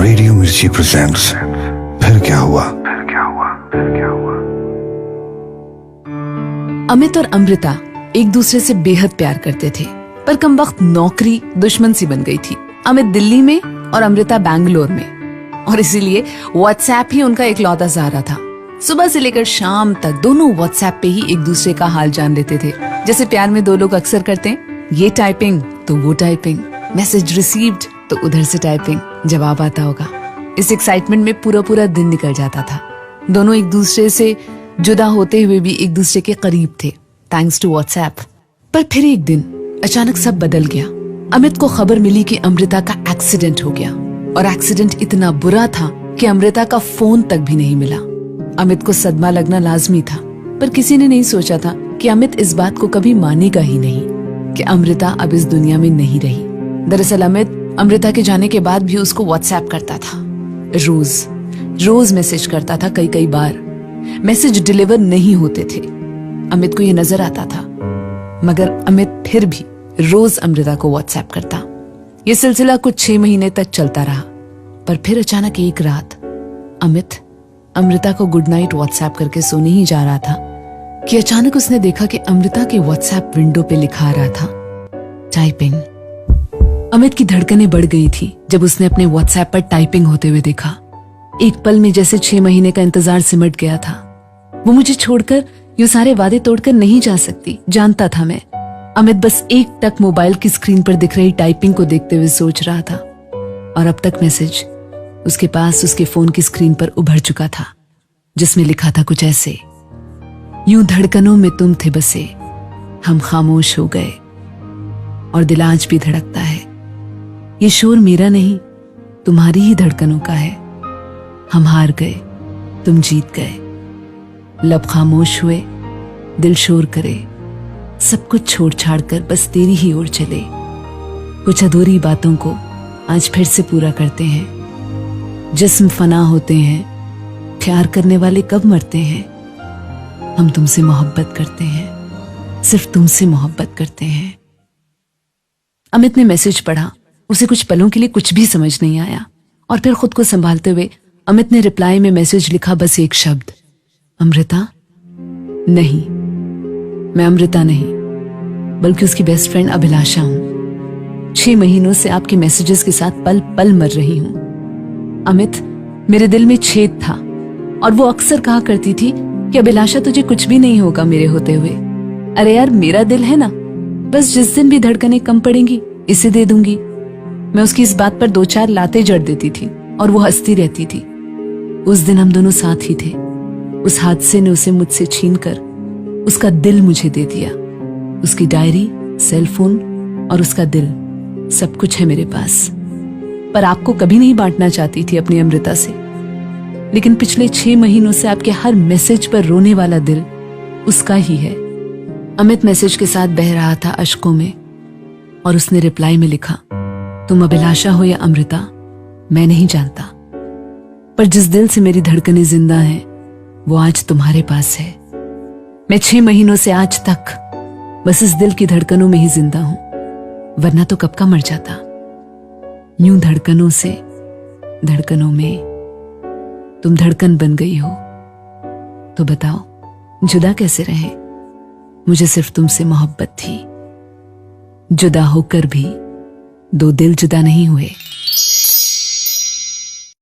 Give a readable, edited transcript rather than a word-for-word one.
Radio मिर्ची presents फिर क्या हुआ। अमित और अमृता एक दूसरे से बेहद प्यार करते थे, पर कम वक्त नौकरी दुश्मन सी बन गई थी। अमित दिल्ली में और अमृता बैंगलोर में, और इसीलिए व्हाट्सएप ही उनका इकलौता सहारा था। सुबह से लेकर शाम तक दोनों व्हाट्सएप पे ही एक दूसरे का हाल जान लेते थे। जैसे प्यार में दो लोग अक्सर करते हैं, ये टाइपिंग तो वो टाइपिंग, मैसेज रिसीव्ड तो उधर से टाइपिंग, जवाब आता होगा। इस एक्साइटमेंट में पूरा पूरा दिन निकल जाता था। दोनों एक दूसरे से जुदा होते हुए भी एक दूसरे के करीब थे, थैंक्स टू व्हाट्सएप। पर फिर एक दिन अचानक सब बदल गया। अमित को खबर मिली कि अमृता का एक्सीडेंट हो गया, और एक्सीडेंट इतना बुरा था कि अमृता का फोन तक भी नहीं मिला। अमित को सदमा लगना लाजमी था, पर किसी ने नहीं सोचा था कि अमित इस बात को कभी मानेगा ही नहीं कि अमृता अब इस दुनिया में नहीं रही। दरअसल अमित अमृता के जाने के बाद भी उसको व्हाट्सएप करता था, रोज मैसेज करता था। कई बार मैसेज डिलीवर नहीं होते थे, अमित को ये नजर आता था, मगर अमित फिर भी रोज अमृता को व्हाट्सएप करता। ये सिलसिला कुछ 6 महीने तक चलता रहा, पर फिर अचानक एक रात अमित अमृता को गुड नाइट व्हाट्सएप करके सोने ही जा रहा था कि अचानक उसने देखा कि अमृता के व्हाट्सएप विंडो पे लिखा आ रहा था, टाइपिंग। अमित की धड़कनें बढ़ गई थी जब उसने अपने व्हाट्सएप पर टाइपिंग होते हुए देखा। एक पल में जैसे 6 महीने का इंतजार सिमट गया था। वो मुझे छोड़कर यूं सारे वादे तोड़कर नहीं जा सकती, जानता था मैं। अमित बस एक टक मोबाइल की स्क्रीन पर दिख रही टाइपिंग को देखते हुए सोच रहा था, और अब तक मैसेज उसके पास उसके फोन की स्क्रीन पर उभर चुका था, जिसमें लिखा था कुछ ऐसे, यूं धड़कनों में तुम थे बसे, हम खामोश हो गए, और दिल आज भी धड़कता है। ये शोर मेरा नहीं, तुम्हारी ही धड़कनों का है। हम हार गए, तुम जीत गए, लब खामोश हुए, दिल शोर करे, सब कुछ छोड़ छाड़ कर बस तेरी ही ओर चले। कुछ अधूरी बातों को आज फिर से पूरा करते हैं। जिस्म फना होते हैं, प्यार करने वाले कब मरते हैं। हम तुमसे मोहब्बत करते हैं, सिर्फ तुमसे मोहब्बत करते हैं। अमित ने मैसेज पढ़ा। उसे कुछ पलों के लिए कुछ भी समझ नहीं आया, और फिर खुद को संभालते हुए अमित ने रिप्लाई में मैसेज लिखा, बस एक शब्द, अमृता। नहीं, मैं अमृता नहीं, बल्कि उसकी बेस्ट फ्रेंड अभिलाषा हूं। 6 महीनों से आपके मैसेजेस के साथ पल पल मर रही हूं। अमित, मेरे दिल में छेद था, और वो अक्सर कहा करती थी कि अभिलाषा तुझे कुछ भी नहीं होगा मेरे होते हुए। अरे यार, मेरा दिल है ना, बस जिस दिन भी धड़कनें कम पड़ेंगी इसे दे दूंगी। मैं उसकी इस बात पर 2-4 लातें जड़ देती थी, और वो हंसती रहती थी। उस दिन हम दोनों साथ ही थे। उस हादसे ने उसे मुझसे छीनकर उसका दिल मुझे दे दिया। उसकी डायरी, सेल फोन और उसका दिल, सब कुछ है मेरे पास। पर आपको कभी नहीं बांटना चाहती थी अपनी अमृता से, लेकिन पिछले 6 महीनों से आपके हर मैसेज पर रोने वाला दिल उसका ही है। अमित मैसेज के साथ बह रहा था अश्कों में, और उसने रिप्लाई में लिखा, तुम अभिलाषा हो या अमृता, मैं नहीं जानता, पर जिस दिल से मेरी धड़कनें जिंदा हैं, वो आज तुम्हारे पास है। मैं 6 महीनों से आज तक बस इस दिल की धड़कनों में ही जिंदा हूं, वरना तो कब का मर जाता। यूं धड़कनों से धड़कनों में तुम धड़कन बन गई हो, तो बताओ जुदा कैसे रहे। मुझे सिर्फ तुमसे मोहब्बत थी। जुदा होकर भी 2 दिल जुदा नहीं हुए।